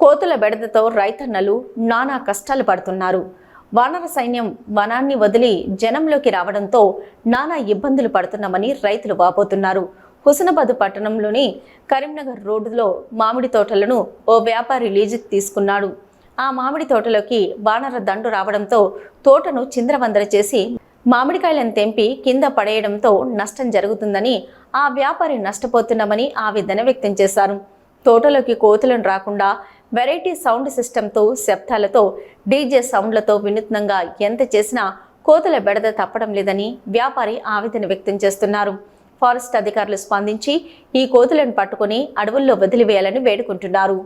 కోతుల బెడదతో రైతన్నలు నానా కష్టాలు పడుతున్నారు. వానర సైన్యం వనాన్ని వదిలి జనంలోకి రావడంతో నానా ఇబ్బందులు పడుతున్నామని రైతులు వాపోతున్నారు. హుస్నాబాద్ పట్టణంలోని కరీంనగర్ రోడ్డులో మామిడి తోటలను ఓ వ్యాపారి లీజుకు తీసుకున్నాడు. ఆ మామిడి తోటలోకి వానర దండు రావడంతో తోటను చిందరవందర చేసి మామిడికాయలను తెంపి కింద పడేయడంతో నష్టం జరుగుతుందని, ఆ వ్యాపారి నష్టపోతున్నామని ఆవేదన వ్యక్తం చేశారు. తోటలోకి కోతులను రాకుండా వెరైటీ సౌండ్ సిస్టంతో, శబ్దాలతో, డీజే సౌండ్లతో వినూత్నంగా ఎంత చేసినా కోతుల బెడద తప్పడం లేదని వ్యాపారి ఆవేదన వ్యక్తం చేస్తున్నారు. ఫారెస్ట్ అధికారులు స్పందించి ఈ కోతులను పట్టుకుని అడవుల్లో వదిలివేయాలని వేడుకుంటున్నారు.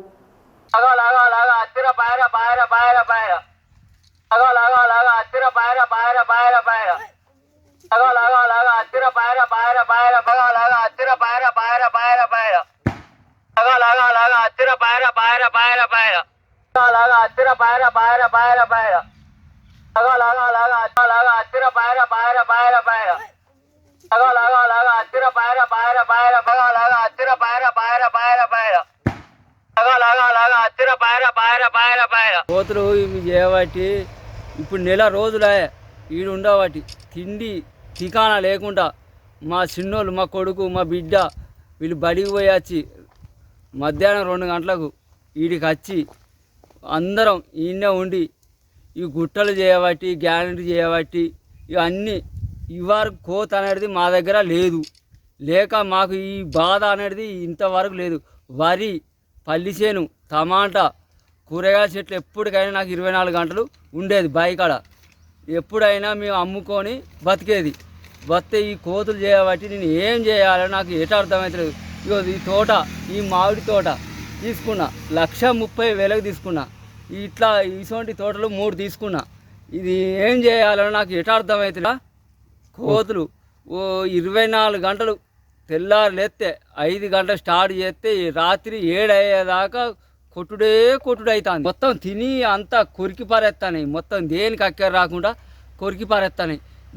కోతులు ఇవి చేయబట్టి ఇప్పుడు నెల రోజులే ఈడు ఉండబట్టి తిండి ఠికానా లేకుండా మా చిన్నోళ్ళు, మా కొడుకు, మా బిడ్డ వీళ్ళు బడికి పోయి వచ్చి మధ్యాహ్నం 2 గంటలకు వీడికి వచ్చి అందరం ఈయనే ఉండి ఈ గుట్టలు చేయబట్టి, గ్యారెంటీ చేయబట్టి ఇవన్నీ ఇవరకు కోత అనేది మా దగ్గర లేదు. లేక మాకు ఈ బాధ అనేది ఇంతవరకు లేదు. వరి, పల్లి చేను, టమాటా, కూరగాయల చెట్లు ఎప్పటికైనా నాకు 24 గంటలు ఉండేది బాయికాడ. ఎప్పుడైనా మేము అమ్ముకొని బతికేది. బతికే ఈ కోతులు చేయబట్టి నేను ఏం చేయాలో నాకు ఎటు అర్థమవుతలేదు. ఇగో ఈ తోట, ఈ మామిడి తోట తీసుకున్నా 1,30,000 తీసుకున్నా. ఇట్లా ఇటువంటి తోటలు 3 తీసుకున్నా. ఇది ఏం చేయాలో నాకు ఎటు అర్థమవుతుందా? కోతులు ఓ 24 గంటలు తెల్లారు లేస్తే 5 గంటలు స్టార్ట్ చేస్తే రాత్రి 7 అయ్యేదాకా కొట్టుడే అవుతుంది. మొత్తం తిని అంతా కొరికి పారేస్తాయి. మొత్తం దేనికి అక్కర రాకుండా కొరికి పారేస్తాయి.